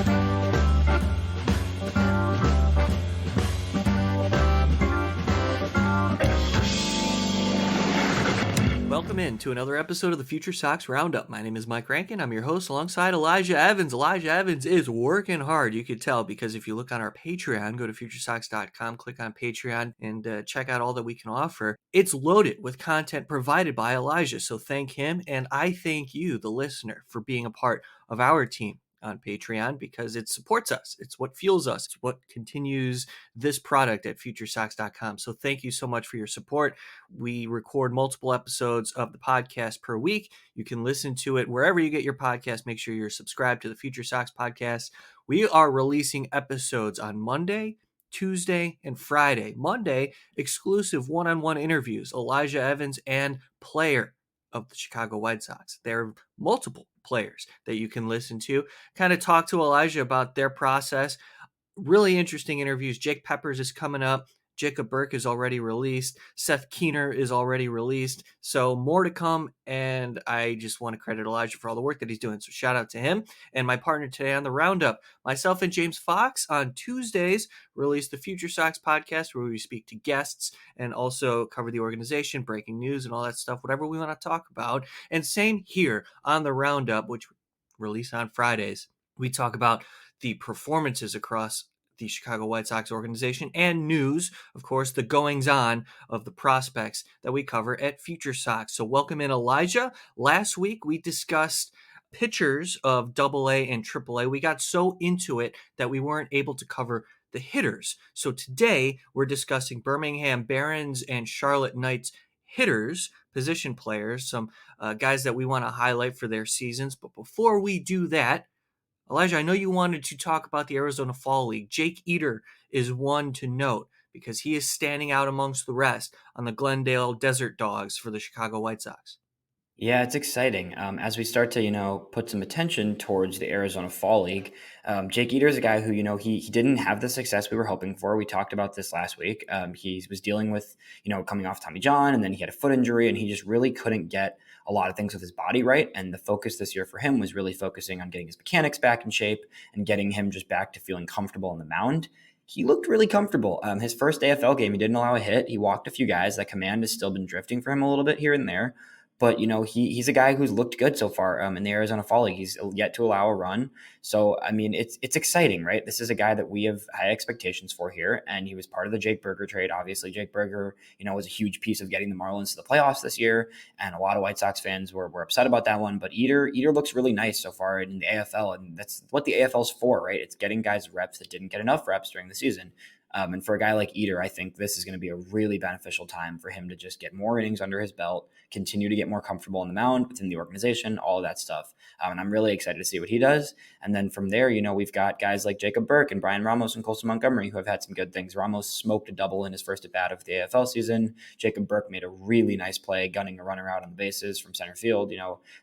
Welcome in to another episode of the FutureSox Roundup. My name is Mike Rankin. I'm your host alongside Elijah Evans. Elijah Evans is working hard, you could tell, because if you look on our Patreon, go to FutureSox.com, click on Patreon, and check out all that we can offer. It's loaded with content provided by Elijah, so thank him, and I thank you, the listener, for being a part of our team on Patreon because it supports us. It's what fuels us. It's what continues this product at FutureSox.com. So thank you so much for your support. We record multiple episodes of the podcast per week. You can listen to it wherever you get your podcast. Make sure you're subscribed to the Future Sox podcast. We are releasing episodes on Monday, Tuesday, and Friday. Monday, exclusive one-on-one interviews, Elijah Evans and player of the Chicago White Sox. There are multiple players that you can listen to, kind of talk to Elijah about their process. Really interesting interviews. Jake Peppers is coming up. Jacob Burke is already released. Seth Keener is already released. So more to come. And I just want to credit Elijah for all the work that he's doing. So shout out to him. And my partner today on the Roundup, myself and James Fox on Tuesdays release the Future Sox podcast where we speak to guests and also cover the organization, breaking news and all that stuff, whatever we want to talk about. And same here on the Roundup, which we release on Fridays. We talk about the performances across the Chicago White Sox organization and news, of course, the goings-on of the prospects that we cover at Future Sox. So welcome in, Elijah. Last week, we discussed pitchers of Double-A and Triple-A. We got so into it that we weren't able to cover the hitters. So today, we're discussing Birmingham Barons and Charlotte Knights hitters, position players, some guys that we want to highlight for their seasons. But before we do that, Elijah, I know you wanted to talk about the Arizona Fall League. Jake Eder is one to note because he is standing out amongst the rest on the Glendale Desert Dogs for the Chicago White Sox. Yeah, it's exciting. As we start to, put some attention towards the Arizona Fall League, Jake Eder is a guy who, he didn't have the success we were hoping for. We talked about this last week. He was dealing with, coming off Tommy John, and then he had a foot injury, and he just really couldn't get a lot of things with his body right. And the focus this year for him was really focusing on getting his mechanics back in shape and getting him just back to feeling comfortable on the mound. He looked really comfortable. His first AFL game, he didn't allow a hit. He walked a few guys. That command has still been drifting for him a little bit here and there. But, he's a guy who's looked good so far in the Arizona Fall League. He's yet to allow a run. So, I mean, it's exciting, right? This is a guy that we have high expectations for here. And he was part of the Jake Burger trade. Obviously, Jake Burger, was a huge piece of getting the Marlins to the playoffs this year. And a lot of White Sox fans were upset about that one. But Eder looks really nice so far in the AFL. And that's what the AFL's for, right? It's getting guys reps that didn't get enough reps during the season. And for a guy like Eder, I think this is going to be a really beneficial time for him to just get more innings under his belt, continue to get more comfortable on the mound within the organization, all of that stuff. And I'm really excited to see what he does. And then from there, we've got guys like Jacob Burke and Brian Ramos and Colson Montgomery who have had some good things. Ramos smoked a double in his first at-bat of the AFL season. Jacob Burke made a really nice play, gunning a runner out on the bases from center field.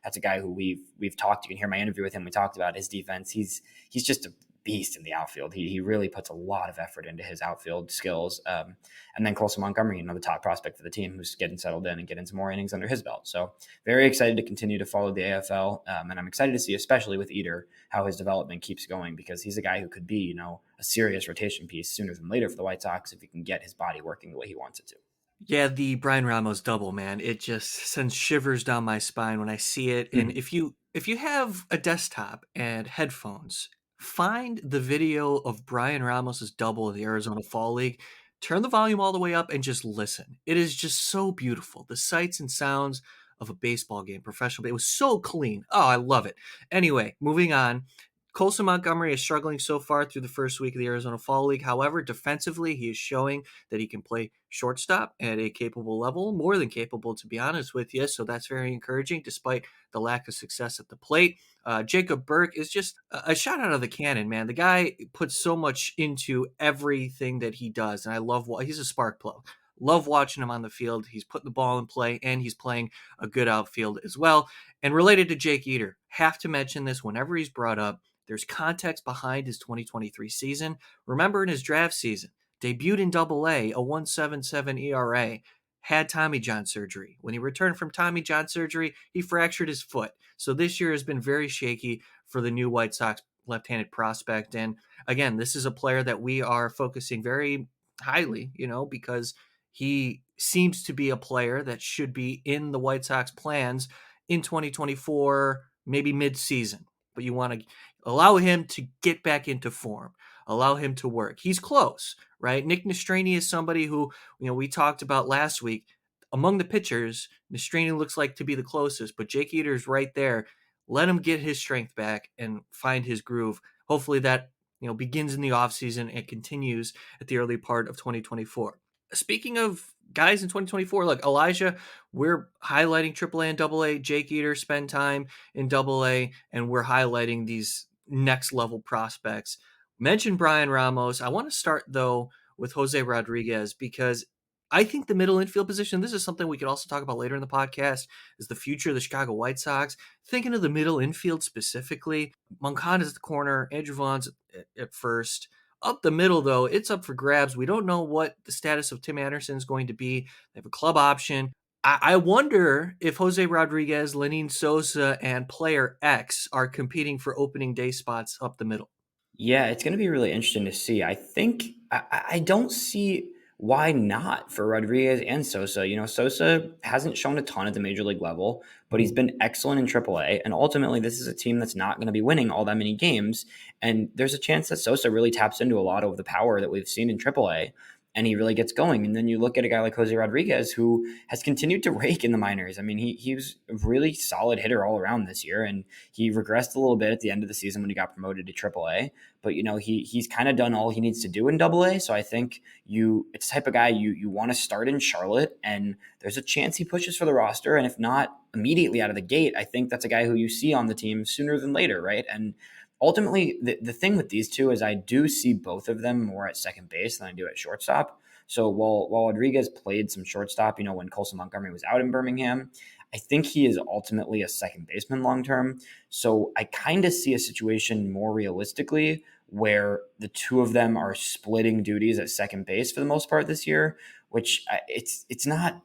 That's a guy who we've talked. You can hear my interview with him. We talked about his defense. He's just a beast in the outfield. He really puts a lot of effort into his outfield skills. And then Colson Montgomery, the top prospect for the team, who's getting settled in and getting some more innings under his belt. So very excited to continue to follow the AFL. And I'm excited to see, especially with Eder, how his development keeps going, because he's a guy who could be, a serious rotation piece sooner than later for the White Sox if he can get his body working the way he wants it to. Yeah, the Brian Ramos double, man, it just sends shivers down my spine when I see it. And if you have a desktop and headphones, find the video of Brian Ramos's double of the Arizona Fall League. Turn the volume all the way up and just listen. It is just so beautiful. The sights and sounds of a baseball game, professional. It was so clean. Oh, I love it. Anyway, moving on. Colson Montgomery is struggling so far through the first week of the Arizona Fall League. However, defensively, he is showing that he can play shortstop at a capable level, more than capable, to be honest with you. So that's very encouraging, despite the lack of success at the plate. Jacob Burke is just a shot out of the cannon, man. The guy puts so much into everything that he does, and I love he's a spark plug. Love watching him on the field. He's putting the ball in play, and he's playing a good outfield as well. And related to Jake Eder, have to mention this whenever he's brought up. There's context behind his 2023 season. Remember, in his draft season, debuted in Double-A, a 1.77 ERA, had Tommy John surgery. When he returned from Tommy John surgery, he fractured his foot. So this year has been very shaky for the new White Sox left-handed prospect. And again, this is a player that we are focusing very highly, because he seems to be a player that should be in the White Sox plans in 2024, maybe mid-season. But you want to allow him to get back into form, allow him to work. He's close, right? Nick Nastrini is somebody who, we talked about last week. Among the pitchers, Nastrini looks like to be the closest, but Jake Eater's right there. Let him get his strength back and find his groove. Hopefully that, begins in the offseason and continues at the early part of 2024. Speaking of guys in 2024, look, Elijah, we're highlighting AAA and AA. Jake Eater spend time in AA, and we're highlighting these next level prospects. Mentioned Brian Ramos. I want to start, though, with Jose Rodriguez, because I think the middle infield position, this is something we could also talk about later in the podcast, is the future of the Chicago White Sox. Thinking of the middle infield specifically, Moncada's at the corner, Andrew Vaughn's at first. Up the middle, though, it's up for grabs. We don't know what the status of Tim Anderson is going to be. They have a club option. I wonder if Jose Rodriguez, Lenin Sosa, and player X are competing for opening day spots up the middle. Yeah, it's going to be really interesting to see. I think I don't see why not for Rodriguez and Sosa. Sosa hasn't shown a ton at the major league level, but he's been excellent in AAA. And ultimately, this is a team that's not going to be winning all that many games. And there's a chance that Sosa really taps into a lot of the power that we've seen in AAA. And he really gets going. And then you look at a guy like Jose Rodriguez, who has continued to rake in the minors. I mean, he was a really solid hitter all around this year, and he regressed a little bit at the end of the season when he got promoted to AAA. But he's kind of done all he needs to do in AA. So I think it's the type of guy you want to start in Charlotte, and there's a chance he pushes for the roster. And if not immediately out of the gate, I think that's a guy who you see on the team sooner than later, right? And ultimately, the thing with these two is I do see both of them more at second base than I do at shortstop. So while Rodriguez played some shortstop, when Colson Montgomery was out in Birmingham, I think he is ultimately a second baseman long term. So I kind of see a situation more realistically where the two of them are splitting duties at second base for the most part this year, which it's not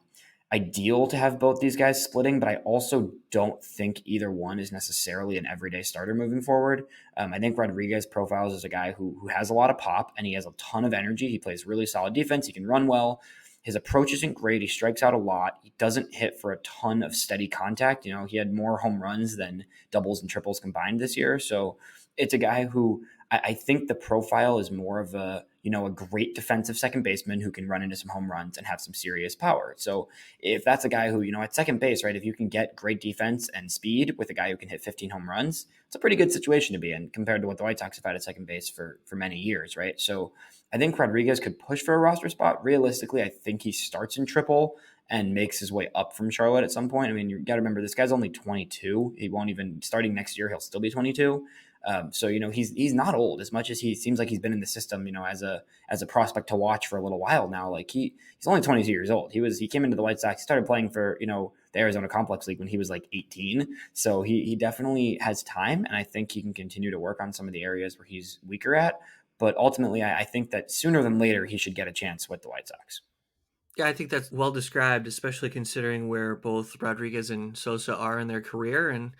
ideal to have both these guys splitting, but I also don't think either one is necessarily an everyday starter moving forward. I think Rodriguez profiles as a guy who has a lot of pop, and he has a ton of energy. He plays really solid defense. He can run well. His approach isn't great. He strikes out a lot. He doesn't hit for a ton of steady contact. He had more home runs than doubles and triples combined this year. So it's a guy who I think the profile is more of a great defensive second baseman who can run into some home runs and have some serious power. So if that's a guy who, at second base, right, if you can get great defense and speed with a guy who can hit 15 home runs, it's a pretty good situation to be in compared to what the White Sox have had at second base for many years, right? So I think Rodriguez could push for a roster spot. Realistically, I think he starts in triple and makes his way up from Charlotte at some point. I mean, you got to remember, this guy's only 22. He won't even, starting next year, he'll still be 22. So he's not old, as much as he seems like he's been in the system, as a prospect to watch for a little while now. Like he's only 22 years old. He came into the White Sox, he started playing for the Arizona Complex League when he was like 18. So he definitely has time, and I think he can continue to work on some of the areas where he's weaker at. But ultimately, I think that sooner than later he should get a chance with the White Sox. Yeah, I think that's well described, especially considering where both Rodriguez and Sosa are in their career. And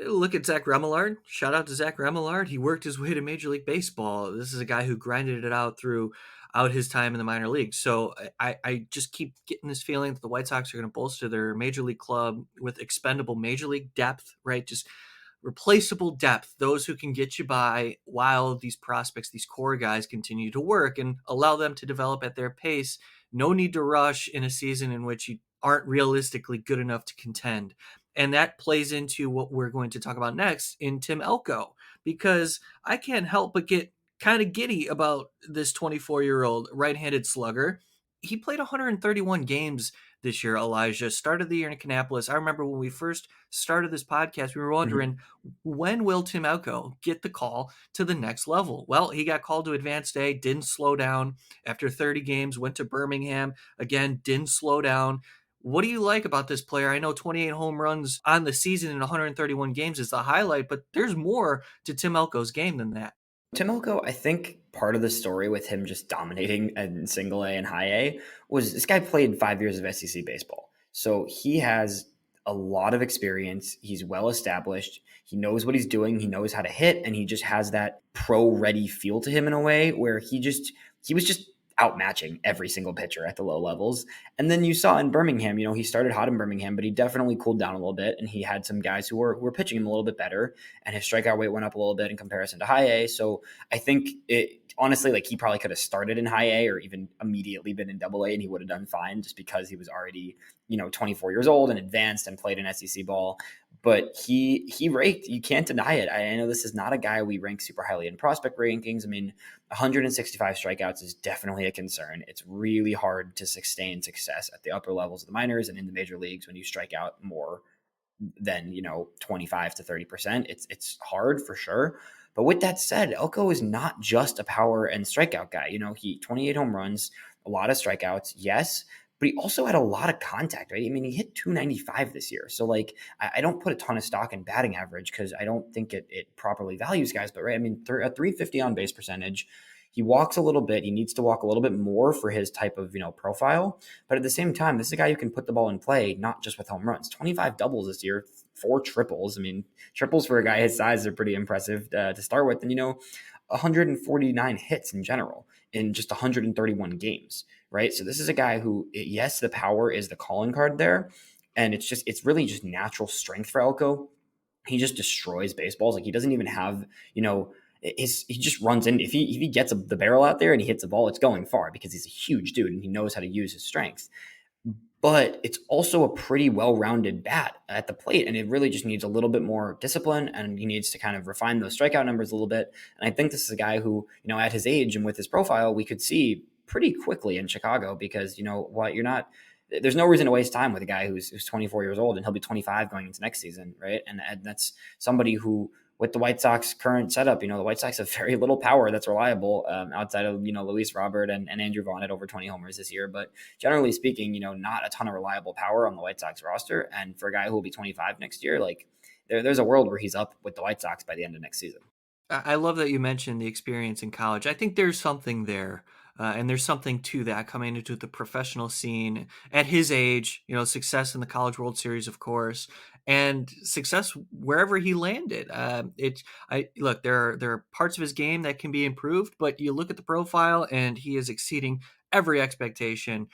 look at Zach Remillard. Shout out to Zach Remillard. He worked his way to Major League Baseball. This is a guy who grinded it out throughout his time in the minor leagues. So I just keep getting this feeling that the White Sox are going to bolster their Major League club with expendable Major League depth, right? Just replaceable depth, those who can get you by while these prospects, these core guys, continue to work, and allow them to develop at their pace. No need to rush in a season in which you aren't realistically good enough to contend. And that plays into what we're going to talk about next in Tim Elko, because I can't help but get kind of giddy about this 24-year-old right-handed slugger. He played 131 games this year, Elijah. Started the year in Kannapolis. I remember when we first started this podcast, we were wondering, when will Tim Elko get the call to the next level? Well, he got called to Advanced A, didn't slow down. After 30 games, went to Birmingham. Again, didn't slow down. What do you like about this player? I know 28 home runs on the season in 131 games is the highlight, but there's more to Tim Elko's game than that. Tim Elko, I think part of the story with him just dominating in single A and high A was this guy played 5 years of SEC baseball. So he has a lot of experience. He's well established. He knows what he's doing. He knows how to hit, and he just has that pro ready feel to him in a way where he was just outmatching every single pitcher at the low levels. And then you saw in Birmingham, he started hot in Birmingham, but he definitely cooled down a little bit, and he had some guys who were pitching him a little bit better, and his strikeout rate went up a little bit in comparison to high A. So I think honestly, like, he probably could have started in high A or even immediately been in double A, and he would have done fine just because he was already, 24 years old and advanced and played in SEC ball. But he raked. You can't deny it. I know this is not a guy we rank super highly in prospect rankings. I mean, 165 strikeouts is definitely a concern. It's really hard to sustain success at the upper levels of the minors and in the major leagues when you strike out more than 25 to 30%. It's hard for sure. But with that said, Elko is not just a power and strikeout guy. He 28 home runs, a lot of strikeouts, yes, but he also had a lot of contact, right? I mean, he hit 295 this year. So, like, I don't put a ton of stock in batting average because I don't think it properly values guys. But, right, I mean, a 350 on base percentage. He walks a little bit. He needs to walk a little bit more for his type of, profile. But at the same time, this is a guy who can put the ball in play, not just with home runs. 25 doubles this year, 4 triples. I mean, triples for a guy his size are pretty impressive to start with. And, 149 hits in general in just 131 games, right? So this is a guy who, yes, the power is the calling card there. And it's really just natural strength for Elko. He just destroys baseballs. Like, he doesn't even have, he just runs in. If he gets the barrel out there and he hits a ball, it's going far because he's a huge dude and he knows how to use his strength. But it's also a pretty well-rounded bat at the plate, and it really just needs a little bit more discipline, and he needs to kind of refine those strikeout numbers a little bit. And I think this is a guy who, at his age and with his profile, we could see pretty quickly in Chicago because, there's no reason to waste time with a guy who's 24 years old, and he'll be 25 going into next season, right? And that's somebody who, with the White Sox current setup, the White Sox have very little power that's reliable outside of, Luis Robert and Andrew Vaughn at over 20 homers this year. But generally speaking, not a ton of reliable power on the White Sox roster. And for a guy who will be 25 next year, like, there's a world where he's up with the White Sox by the end of next season. I love that you mentioned the experience in college. I think there's something there. And there's something to that coming into the professional scene at his age, success in the College World Series, of course, and success wherever he landed. Look, there are parts of his game that can be improved, but you look at the profile and he is exceeding every expectation.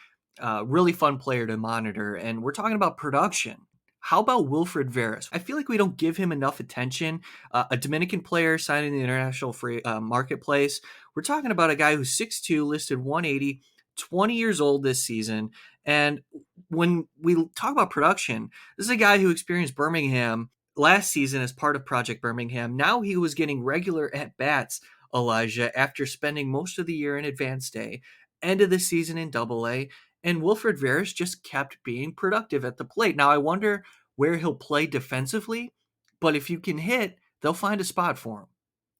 Really fun player to monitor. And we're talking about production. How about Wilfred Veras? I feel like we don't give him enough attention. A Dominican player signed in the international free marketplace. We're talking about a guy who's 6'2", listed 180, 20 years old this season. And when we talk about production, this is a guy who experienced Birmingham last season as part of Project Birmingham. Now he was getting regular at-bats, Elijah, after spending most of the year in Advanced A, end of the season in Double A. And Wilfred Veras just kept being productive at the plate. Now, I wonder where he'll play defensively, but if you can hit, they'll find a spot for him.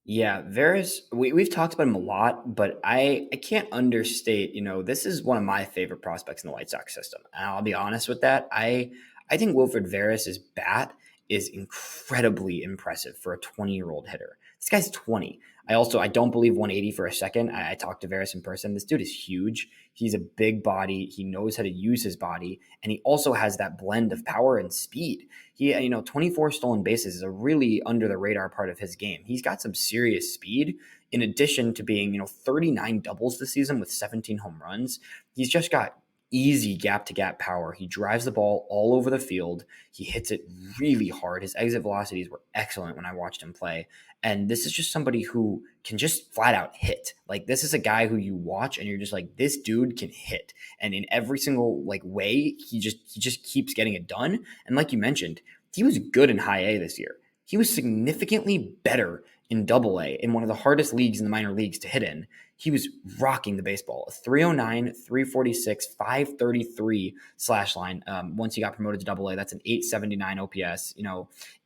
Yeah, Veras, we've talked about him a lot, but I can't understate, this is one of my favorite prospects in the White Sox system. And I'll be honest with that. I think Wilfred Veras' bat is incredibly impressive for a 20-year-old hitter. This guy's 20. I don't believe 180 for a second. I talked to Veras in person. This dude is huge. He's a big body. He knows how to use his body. And he also has that blend of power and speed. He, 24 stolen bases is a really under the radar part of his game. He's got some serious speed in addition to being, 39 doubles this season with 17 home runs. He's just got easy gap-to-gap power. He drives the ball all over the field. He hits it really hard. His exit velocities were excellent when I watched him play. And this is just somebody who can just flat out hit. Like, this is a guy who you watch and you're just like, this dude can hit. And in every single way, he just keeps getting it done. And like you mentioned, he was good in high A this year. He was significantly better in Double A, in one of the hardest leagues in the minor leagues to hit in. He was rocking the baseball. 309, 346, 533 slash line. Once he got promoted to Double A, that's an 879 OPS.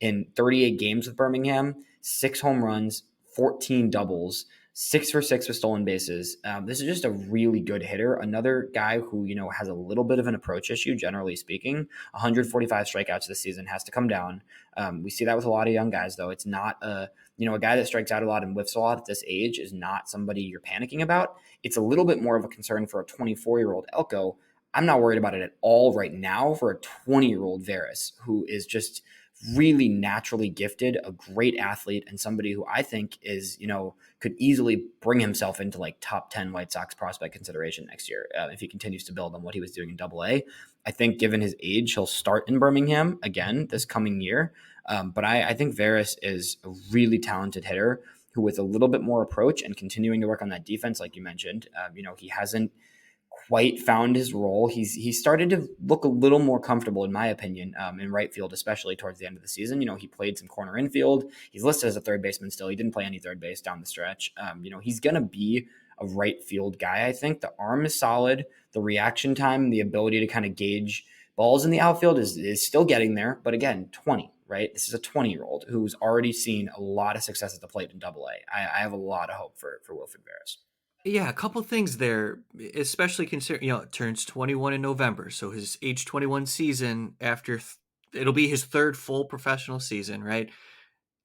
In 38 games with Birmingham, 6 home runs, 14 doubles, 6 for 6 with stolen bases. This is just a really good hitter. Another guy who, has a little bit of an approach issue, generally speaking. 145 strikeouts this season, has to come down. We see that with a lot of young guys, though. It's not a guy that strikes out a lot and whiffs a lot at this age is not somebody you're panicking about. It's a little bit more of a concern for a 24-year-old Elko. I'm not worried about it at all right now for a 20-year-old Varys, who is just really naturally gifted, a great athlete, and somebody who I think is, could easily bring himself into like top 10 White Sox prospect consideration next year if he continues to build on what he was doing in Double A. I think given his age, he'll start in Birmingham again this coming year. But I think Varys is a really talented hitter who, with a little bit more approach and continuing to work on that defense, like you mentioned, he hasn't quite found his role. He started to look a little more comfortable, in my opinion, in right field, especially towards the end of the season. He played some corner infield. He's listed as a third baseman still. He didn't play any third base down the stretch. He's going to be a right field guy, I think. The arm is solid. The reaction time, the ability to kind of gauge balls in the outfield is still getting there. But again, 20, right? This is a 20-year-old who's already seen a lot of success at the plate in Double A. I have a lot of hope for Wilfred Veras. Yeah, a couple things there, especially considering, it turns 21 in November. So his age 21 season it'll be his third full professional season, right?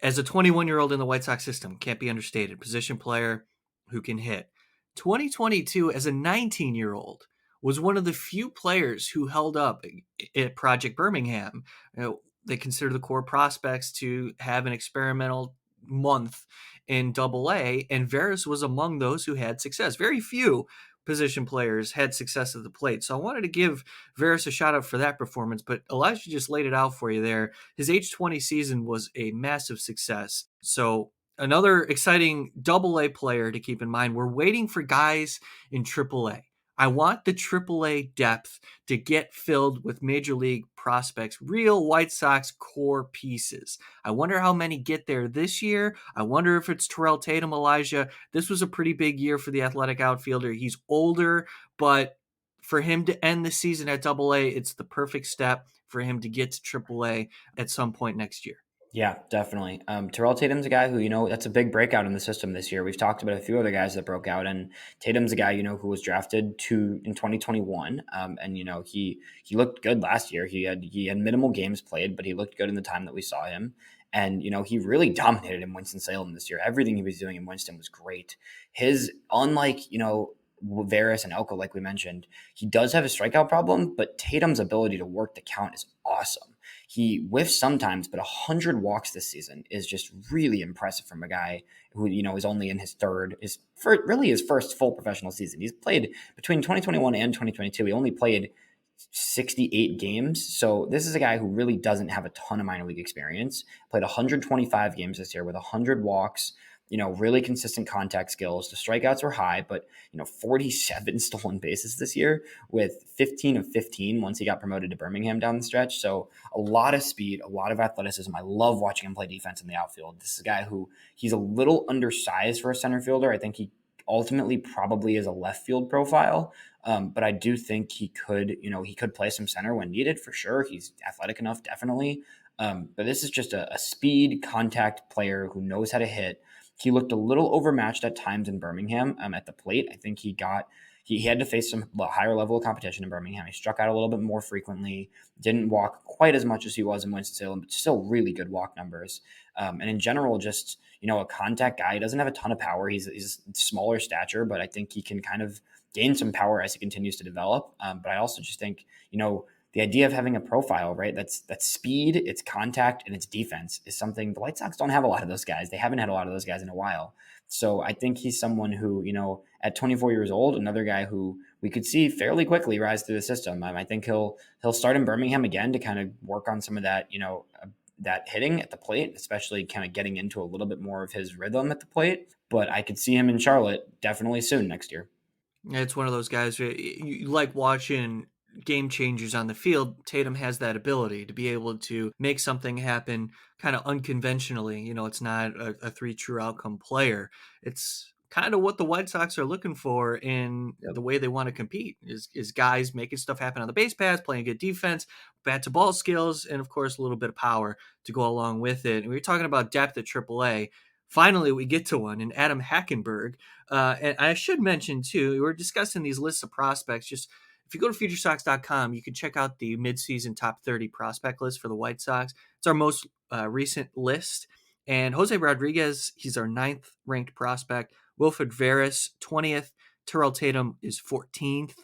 As a 21-year-old in the White Sox system, can't be understated. Position player who can hit. 2022 as a 19-year-old was one of the few players who held up at Project Birmingham. They consider the core prospects to have an experimental month in Double A, and Varys was among those who had success. Very few position players had success at the plate. So I wanted to give Varys a shout out for that performance, but Elijah just laid it out for you there. His age 20 season was a massive success. So another exciting Double A player to keep in mind. We're waiting for guys in Triple A. I want the AAA depth to get filled with major league prospects, real White Sox core pieces. I wonder how many get there this year. I wonder if it's Terrell Tatum, Elijah. This was a pretty big year for the athletic outfielder. He's older, but for him to end the season at Double A, it's the perfect step for him to get to Triple A at some point next year. Yeah, definitely. Terrell Tatum's a guy who, that's a big breakout in the system this year. We've talked about a few other guys that broke out, and Tatum's a guy, who was drafted in 2021. And he looked good last year. He had minimal games played, but he looked good in the time that we saw him. And, he really dominated in Winston-Salem this year. Everything he was doing in Winston was great. Unlike, Varys and Elko, like we mentioned, he does have a strikeout problem, but Tatum's ability to work the count is awesome. He whiffs sometimes, but 100 walks this season is just really impressive from a guy who, is only in his first full professional season. He's played between 2021 and 2022. He only played 68 games. So this is a guy who really doesn't have a ton of minor league experience. Played 125 games this year with 100 walks, really consistent contact skills. The strikeouts were high, but, 47 stolen bases this year with 15 of 15 once he got promoted to Birmingham down the stretch. So a lot of speed, a lot of athleticism. I love watching him play defense in the outfield. This is a guy who he's a little undersized for a center fielder. I think he ultimately probably is a left field profile. But I do think he could play some center when needed for sure. He's athletic enough, definitely. But this is just a speed contact player who knows how to hit. He looked a little overmatched at times in Birmingham at the plate. I think he had to face some higher level of competition in Birmingham. He struck out a little bit more frequently, didn't walk quite as much as he was in Winston-Salem, but still really good walk numbers. And in general, just, a contact guy. He doesn't have a ton of power. He's smaller stature, but I think he can kind of gain some power as he continues to develop. But I also just think, the idea of having a profile, right? That's speed, it's contact, and it's defense is something the White Sox don't have a lot of those guys. They haven't had a lot of those guys in a while. So I think he's someone who, at 24 years old, another guy who we could see fairly quickly rise through the system. I think he'll start in Birmingham again to kind of work on some of that, that hitting at the plate, especially kind of getting into a little bit more of his rhythm at the plate. But I could see him in Charlotte definitely soon next year. It's one of those guys you like watching game changers on the field. Tatum has that ability to be able to make something happen kind of unconventionally. It's not a three true outcome player. It's kind of what the White Sox are looking for in the way they want to compete is guys making stuff happen on the base paths, playing good defense, bat to ball skills, and of course a little bit of power to go along with it. And we were talking about depth at AAA. Finally, we get to one in Adam Hackenberg. And I should mention, too, we're discussing these lists of prospects. Just if you go to FutureSox.com, you can check out the midseason top 30 prospect list for the White Sox. It's our most recent list. And Jose Rodriguez, he's our 9th ranked prospect. Wilfred Veras, 20th. Terrell Tatum is 14th.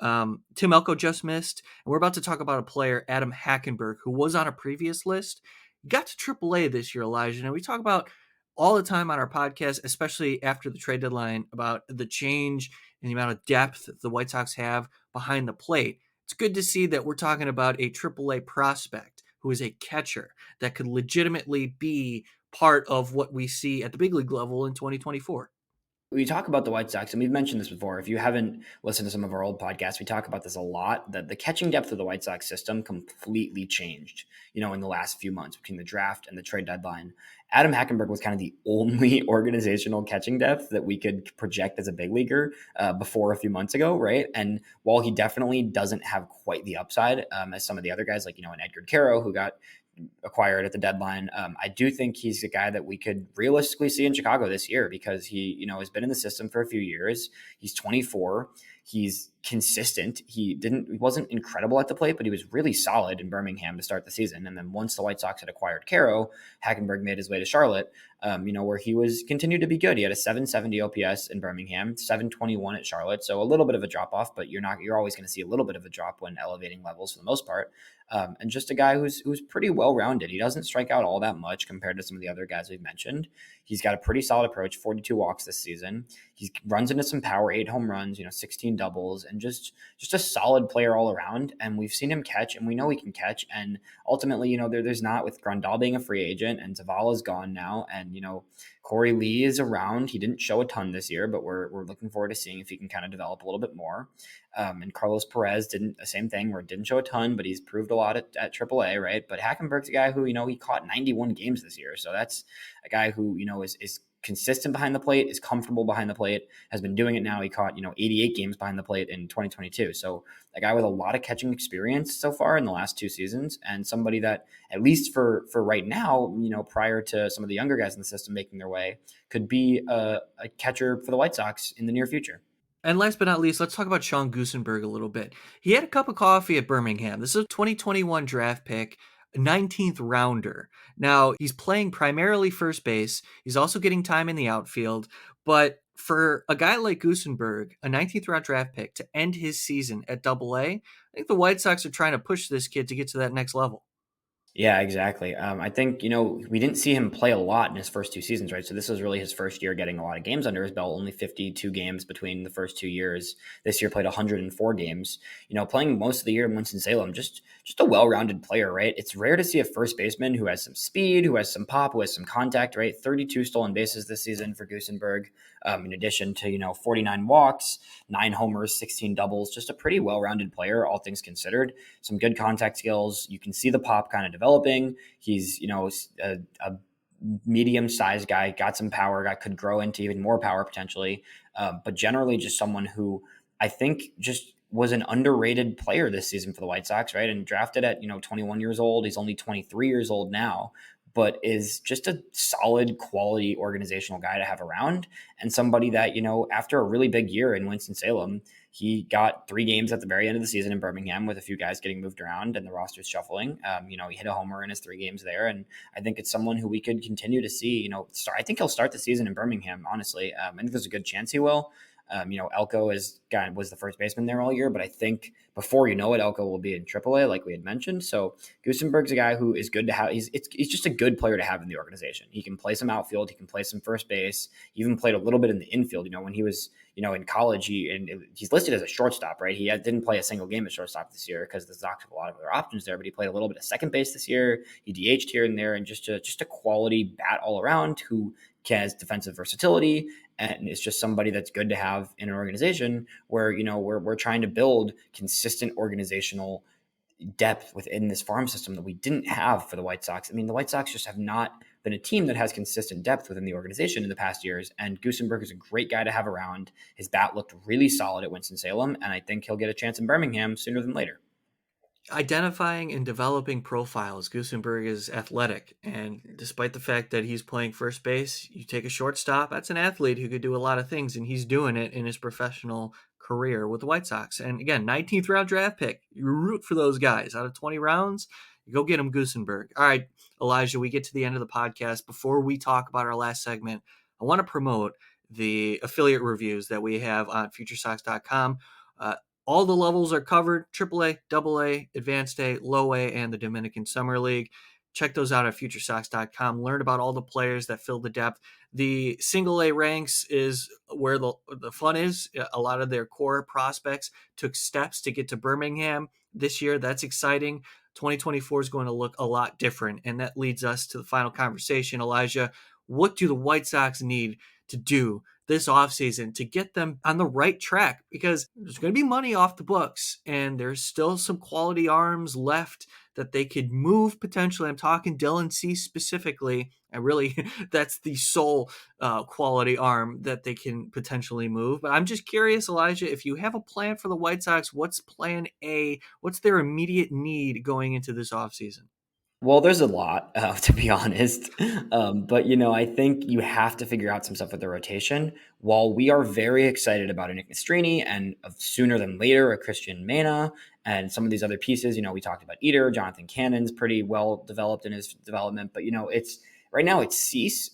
Tim Elko just missed, and we're about to talk about a player, Adam Hackenberg, who was on a previous list. He got to AAA this year, Elijah, and we talk about all the time on our podcast, especially after the trade deadline, about the change and the amount of depth the White Sox have behind the plate. It's good to see that we're talking about a AAA prospect who is a catcher that could legitimately be part of what we see at the big league level in 2024. We talk about the White Sox, and we've mentioned this before. If you haven't listened to some of our old podcasts, we talk about this a lot, that the catching depth of the White Sox system completely changed, in the last few months between the draft and the trade deadline. Adam Hackenberg was kind of the only organizational catching depth that we could project as a big leaguer before a few months ago, right? And while he definitely doesn't have quite the upside as some of the other guys, like, an Edgar Caro, who got acquired at the deadline. I do think he's a guy that we could realistically see in Chicago this year because he, has been in the system for a few years. He's 24. He's consistent. He wasn't incredible at the plate, but he was really solid in Birmingham to start the season. And then once the White Sox had acquired Caro, Hackenberg made his way to Charlotte, where he was continued to be good. He had a 770 OPS in Birmingham, 721 at Charlotte. So a little bit of a drop off, but you're always going to see a little bit of a drop when elevating levels for the most part. And just a guy who's pretty well rounded. He doesn't strike out all that much compared to some of the other guys we've mentioned. He's got a pretty solid approach, 42 walks this season. He runs into some power, 8 home runs, 16 doubles, and just a solid player all around. And we've seen him catch, and we know he can catch. And ultimately, there's not, with Grandal being a free agent and Zavala's gone now, and Corey Lee is around. He didn't show a ton this year, but we're looking forward to seeing if he can kind of develop a little bit more. And Carlos Perez didn't, the same thing, where it didn't show a ton, but he's proved a lot at AAA, right? But Hackenberg's a guy who, he caught 91 games this year. So that's a guy who, is consistent behind the plate, is comfortable behind the plate, has been doing it now. He caught, 88 games behind the plate in 2022. So a guy with a lot of catching experience so far in the last 2 seasons, and somebody that, at least for right now, prior to some of the younger guys in the system making their way, could be a catcher for the White Sox in the near future. And last but not least, let's talk about Sean Goosenberg a little bit. He had a cup of coffee at Birmingham. This is a 2021 draft pick, 19th rounder. Now, he's playing primarily first base. He's also getting time in the outfield. But for a guy like Goosenberg, a 19th round draft pick, to end his season at Double A, I think the White Sox are trying to push this kid to get to that next level. Yeah, exactly. I think, we didn't see him play a lot in his first 2 seasons, right? So this was really his first year getting a lot of games under his belt, only 52 games between the first 2 years. This year played 104 games, playing most of the year in Winston-Salem, just a well-rounded player, right? It's rare to see a first baseman who has some speed, who has some pop, who has some contact, right? 32 stolen bases this season for Goosenberg, in addition to, 49 walks, 9 homers, 16 doubles, just a pretty well-rounded player, all things considered. Some good contact skills. You can see the pop kind of developing. He's, a medium-sized guy, got some power, could grow into even more power potentially, but generally just someone who I think just was an underrated player this season for the White Sox, right? And drafted at, 21 years old. He's only 23 years old now, but is just a solid quality organizational guy to have around, and somebody that, after a really big year in Winston-Salem, he got 3 games at the very end of the season in Birmingham with a few guys getting moved around and the roster's shuffling. He hit a homer in his 3 games there. And I think it's someone who we could continue to see, start. I think he'll start the season in Birmingham, honestly. I think there's a good chance he will. Elko was the first baseman there all year, but I think before you know it, Elko will be in AAA, like we had mentioned. So Goosenberg's a guy who is good to have. He's just a good player to have in the organization. He can play some outfield. He can play some first base. He even played a little bit in the infield. When he was, in college, he's listed as a shortstop, right? He didn't play a single game at shortstop this year because the Sox have a lot of other options there, but he played a little bit of second base this year. He DH'd here and there, and just a quality bat all around who has defensive versatility, and it's just somebody that's good to have in an organization where, we're trying to build consistent organizational depth within this farm system that we didn't have for the White Sox. I mean, the White Sox just have not been a team that has consistent depth within the organization in the past years, and Goosenberg is a great guy to have around. His bat looked really solid at Winston-Salem, and I think he'll get a chance in Birmingham sooner than later. Identifying and developing profiles. Goosenberg is athletic, and despite the fact that he's playing first base, you take a shortstop, that's an athlete who could do a lot of things, and he's doing it in his professional career with the White Sox. And again, 19th round draft pick. You root for those guys. Out of 20 rounds, you go get him, Goosenberg. All right, Elijah, we get to the end of the podcast. Before we talk about our last segment, I want to promote the affiliate reviews that we have on FutureSox.com. All the levels are covered: AAA, AA, Advanced A, Low A, and the Dominican Summer League. Check those out at FutureSox.com. Learn about all the players that fill the depth. The single A ranks is where the fun is. A lot of their core prospects took steps to get to Birmingham this year. That's exciting. 2024 is going to look a lot different. And that leads us to the final conversation. Elijah, what do the White Sox need to do this offseason to get them on the right track? Because there's going to be money off the books, and there's still some quality arms left that they could move potentially. I'm talking Dylan Cease specifically. And really, that's the sole quality arm that they can potentially move. But I'm just curious, Elijah, if you have a plan for the White Sox, what's plan A? What's their immediate need going into this offseason? Well, there's a lot, to be honest. But, I think you have to figure out some stuff with the rotation. While we are very excited about a Nick Nastrini and sooner than later a Christian Mena and some of these other pieces, we talked about Eater, Jonathan Cannon's pretty well developed in his development. But, it's right now it's Cease.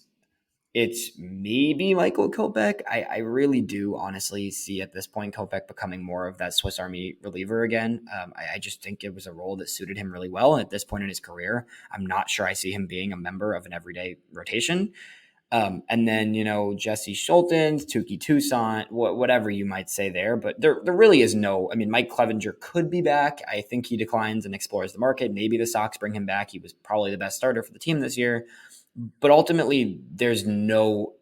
It's maybe Michael Kopech. I really do honestly see at this point Kopech becoming more of that Swiss Army reliever again. I just think it was a role that suited him really well. And at this point in his career, I'm not sure I see him being a member of an everyday rotation. And then, Jesse Schultens, Tukey Toussaint, whatever you might say there. But there really is no, Mike Clevenger could be back. I think he declines and explores the market. Maybe the Sox bring him back. He was probably the best starter for the team this year. But ultimately, there's no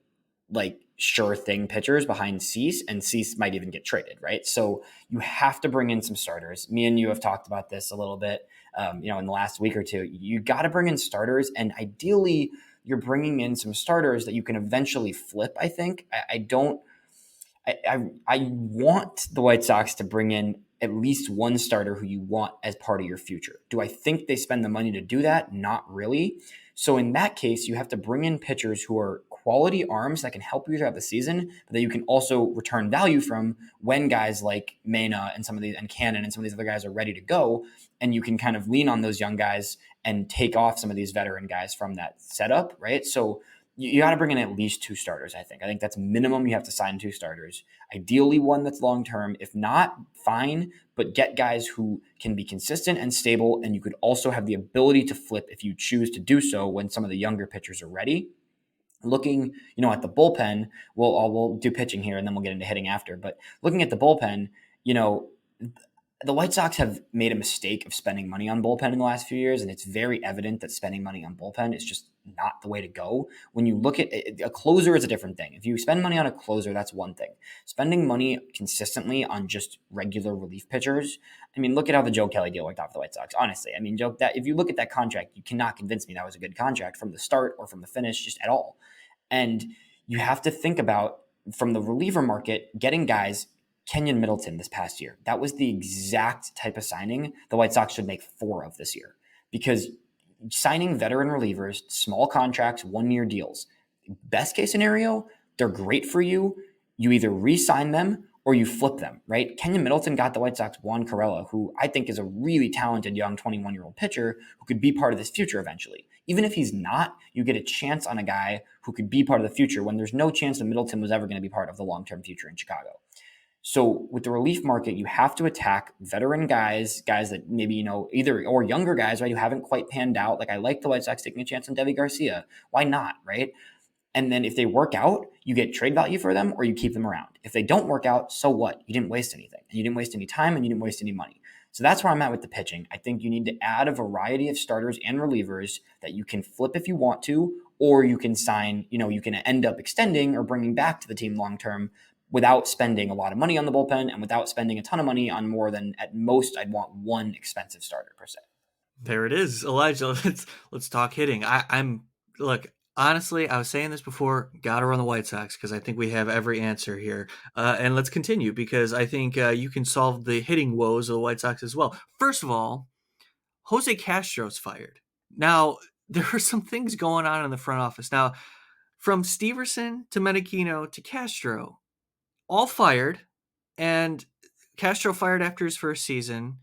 sure thing pitchers behind Cease, and Cease might even get traded, right? So you have to bring in some starters. Me and you have talked about this a little bit, in the last week or two. You got to bring in starters, and ideally, you're bringing in some starters that you can eventually flip. I think I want the White Sox to bring in at least one starter who you want as part of your future. Do I think they spend the money to do that? Not really. So in that case, you have to bring in pitchers who are quality arms that can help you throughout the season, but that you can also return value from when guys like Mena and and Cannon and some of these other guys are ready to go. And you can kind of lean on those young guys and take off some of these veteran guys from that setup, right? So you got to bring in at least two starters, I think. I think that's minimum. You have to sign two starters. Ideally, one that's long-term. If not, fine, but get guys who can be consistent and stable, and you could also have the ability to flip if you choose to do so when some of the younger pitchers are ready. Looking, at the bullpen, we'll do pitching here, and then we'll get into hitting after. But looking at the bullpen, the White Sox have made a mistake of spending money on bullpen in the last few years, and it's very evident that spending money on bullpen is just not the way to go. When you look at a closer is a different thing. If you spend money on a closer, that's one thing. Spending money consistently on just regular relief pitchers, look at how the Joe Kelly deal worked out for the White Sox. Honestly, Joe, that if you look at that contract, you cannot convince me that was a good contract from the start or from the finish, just at all. And you have to think about, from the reliever market, getting guys. Kenyon Middleton this past year. That was the exact type of signing the White Sox should make 4 of this year, because signing veteran relievers, small contracts, 1-year deals, best case scenario, they're great for you. You either re-sign them or you flip them, right? Kenyon Middleton got the White Sox Juan Corella, who I think is a really talented young 21-year-old pitcher who could be part of this future eventually. Even if he's not, you get a chance on a guy who could be part of the future when there's no chance that Middleton was ever going to be part of the long-term future in Chicago. So with the relief market, you have to attack veteran guys that maybe, either or younger guys, right, who haven't quite panned out. Like, I like the White Sox taking a chance on Devi Garcia. Why not, right? And then if they work out, you get trade value for them or you keep them around. If they don't work out, so what? You didn't waste anything. And you didn't waste any time and you didn't waste any money. So that's where I'm at with the pitching. I think you need to add a variety of starters and relievers that you can flip if you want to, or you can sign, you can end up extending or bringing back to the team long-term, without spending a lot of money on the bullpen and without spending a ton of money on more than, at most, I'd want one expensive starter per se. There it is, Elijah. Let's talk hitting. Look, honestly, I was saying this before. Got to run the White Sox because I think we have every answer here. And let's continue, because I think you can solve the hitting woes of the White Sox as well. First of all, Jose Castro's fired. Now, there are some things going on in the front office. Now, from Steverson to Menachino to Castro, all fired, and Castro fired after his first season.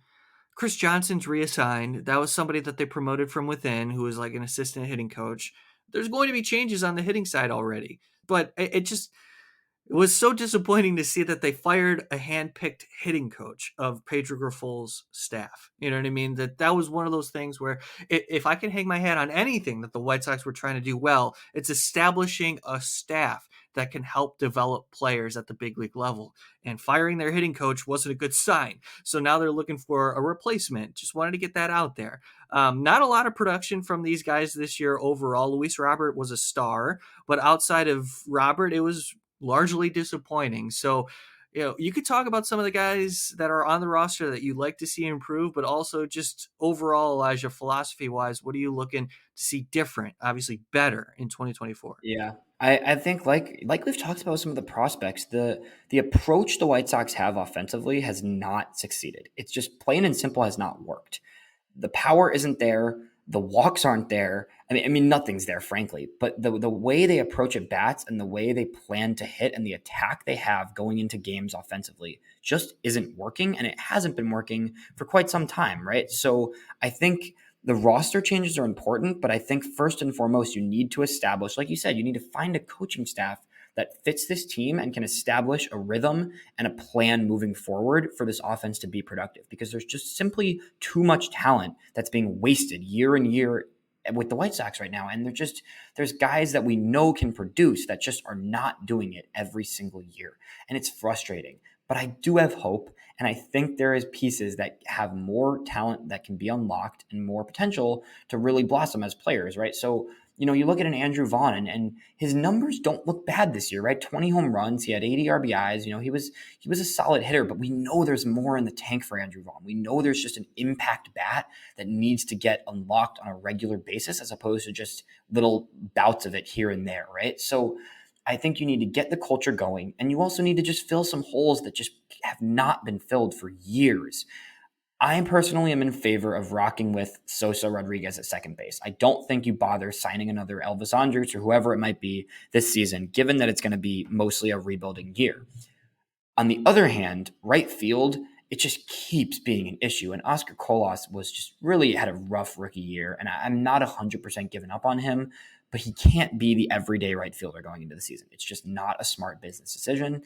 Chris Johnson's reassigned. That was somebody that they promoted from within, who was like an assistant hitting coach. There's going to be changes on the hitting side already, but It was so disappointing to see that they fired a hand-picked hitting coach of Pedro Griffol's staff. You know what I mean? That was one of those things where if I can hang my hat on anything that the White Sox were trying to do well, it's establishing a staff that can help develop players at the big league level. And firing their hitting coach wasn't a good sign. So now they're looking for a replacement. Just wanted to get that out there. Not a lot of production from these guys this year overall. Luis Robert was a star, but outside of Robert, it was largely disappointing. So, you could talk about some of the guys that are on the roster that you'd like to see improve, but also just overall, Elijah, philosophy wise, what are you looking to see different, obviously better in 2024? Yeah. I think like we've talked about some of the prospects, the approach the White Sox have offensively has not succeeded. It's just plain and simple has not worked. The power isn't there. The walks aren't there. I mean, nothing's there, frankly. But the way they approach at bats and the way they plan to hit and the attack they have going into games offensively just isn't working, and it hasn't been working for quite some time, right? So I think the roster changes are important, but I think first and foremost, you need to establish, like you said, you need to find a coaching staff that fits this team and can establish a rhythm and a plan moving forward for this offense to be productive, because there's just simply too much talent that's being wasted year and year with the White Sox right now. And there's guys that we know can produce that just are not doing it every single year. And it's frustrating, but I do have hope. And I think there is pieces that have more talent that can be unlocked and more potential to really blossom as players, right? So, you look at an Andrew Vaughn and his numbers don't look bad this year, right? 20 home runs. He had 80 RBIs. He was a solid hitter, but we know there's more in the tank for Andrew Vaughn. We know there's just an impact bat that needs to get unlocked on a regular basis as opposed to just little bouts of it here and there, right? So I think you need to get the culture going, and you also need to just fill some holes that just have not been filled for years. I personally am in favor of rocking with Sosa Rodriguez at second base. I don't think you bother signing another Elvis Andrus or whoever it might be this season, given that it's going to be mostly a rebuilding year. On the other hand, right field, it just keeps being an issue. And Oscar Colas was just really had a rough rookie year. And I'm not 100% given up on him, but he can't be the everyday right fielder going into the season. It's just not a smart business decision.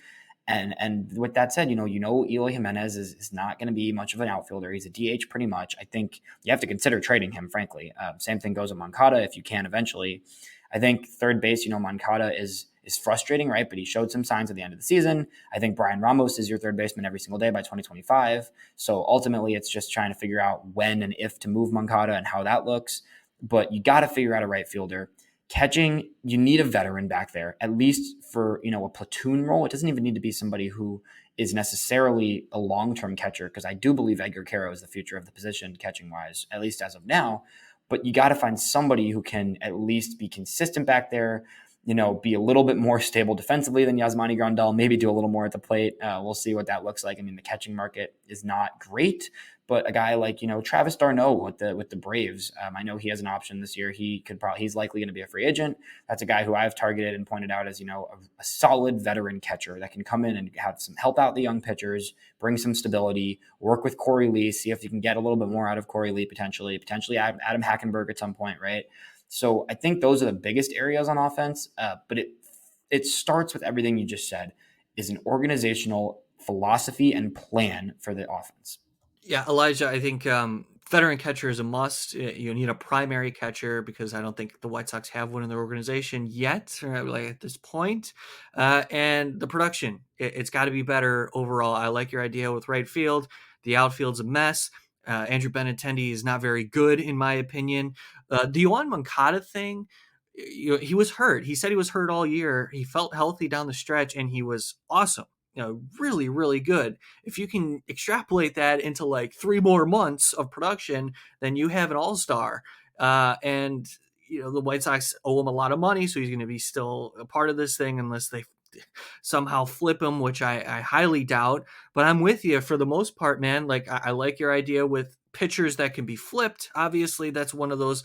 And with that said, Eloy Jimenez is not going to be much of an outfielder. He's a DH pretty much. I think you have to consider trading him, frankly. Same thing goes with Moncada if you can eventually. I think third base, Moncada is frustrating, right? But he showed some signs at the end of the season. I think Brian Ramos is your third baseman every single day by 2025. So ultimately, it's just trying to figure out when and if to move Moncada and how that looks. But you got to figure out a right fielder. Catching, you need a veteran back there, at least for, a platoon role. It doesn't even need to be somebody who is necessarily a long-term catcher, because I do believe Edgar Caro is the future of the position catching-wise, at least as of now. But you got to find somebody who can at least be consistent back there, be a little bit more stable defensively than Yasmani Grandal, maybe do a little more at the plate. We'll see what that looks like. I mean, the catching market is not great, but a guy like, Travis d'Arnaud with the Braves, I know he has an option this year. He's likely going to be a free agent. That's a guy who I've targeted and pointed out as, a solid veteran catcher that can come in and have some help out the young pitchers, bring some stability, work with Corey Lee, see if you can get a little bit more out of Corey Lee potentially Adam Hackenberg at some point, right? So I think those are the biggest areas on offense, but it starts with everything you just said, is an organizational philosophy and plan for the offense. Yeah, Elijah, I think veteran catcher is a must. You need a primary catcher because I don't think the White Sox have one in their organization yet, like at this point. And the production, it's got to be better overall. I like your idea with right field. The outfield's a mess. Andrew Benintendi is not very good, in my opinion. The Yoan Moncada thing, he was hurt. He said he was hurt all year. He felt healthy down the stretch, and he was awesome. Really, really good. If you can extrapolate that into like 3 more months of production, then you have an all-star. And the White Sox owe him a lot of money, so he's going to be still a part of this thing unless they somehow flip him, which I highly doubt. But I'm with you for the most part, man. Like I like your idea with pitchers that can be flipped. Obviously, that's one of those.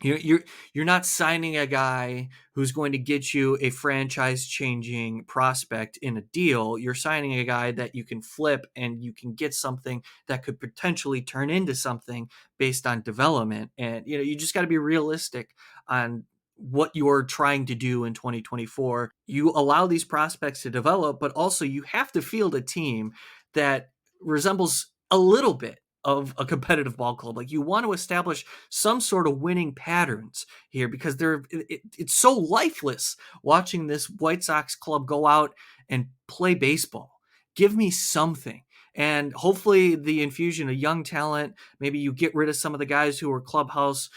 You're not signing a guy who's going to get you a franchise-changing prospect in a deal. You're signing a guy that you can flip and you can get something that could potentially turn into something based on development. And you just got to be realistic on what you're trying to do in 2024. You allow these prospects to develop, but also you have to field a team that resembles a little bit of a competitive ball club. Like, you want to establish some sort of winning patterns here, because it's so lifeless watching this White Sox club go out and play baseball. Give me something. And hopefully the infusion of young talent, maybe you get rid of some of the guys who were clubhouse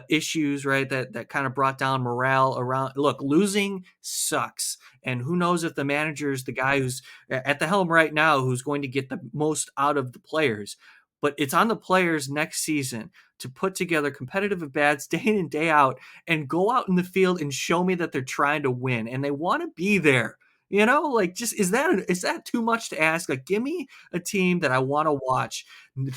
issues, right? That kind of brought down morale around. Look, losing sucks. And who knows if the manager is the guy who's at the helm right now, who's going to get the most out of the players. But it's on the players next season to put together competitive at-bats day in and day out, and go out in the field and show me that they're trying to win and they want to be there. Like, just is that too much to ask? Like, give me a team that I want to watch,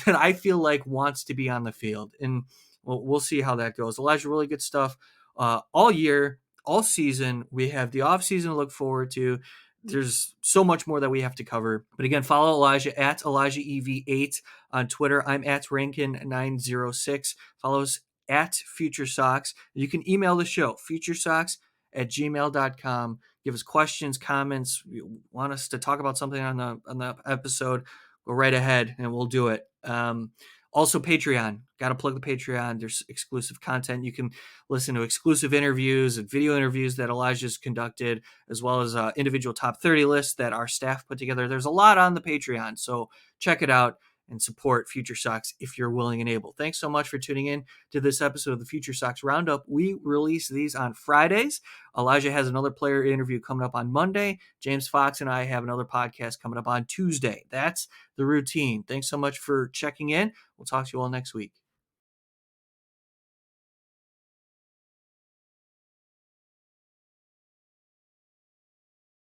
that I feel like wants to be on the field, and we'll see how that goes. Elijah, really good stuff all year, all season. We have the off season to look forward to. There's so much more that we have to cover. But again, follow Elijah at ElijahEV8 on Twitter. I'm at Rankin906. Follow us at FutureSox. You can email the show, FutureSox@gmail.com. Give us questions, comments. You want us to talk about something on the episode, go right ahead and we'll do it. Also, Patreon. Got to plug the Patreon. There's exclusive content. You can listen to exclusive interviews and video interviews that Elijah's conducted, as well as individual top 30 lists that our staff put together. There's a lot on the Patreon, so check it out and support Future Sox if you're willing and able. Thanks so much for tuning in to this episode of the Future Sox Roundup. We release these on Fridays. Elijah has another player interview coming up on Monday. James Fox and I have another podcast coming up on Tuesday. That's the routine. Thanks so much for checking in. We'll talk to you all next week.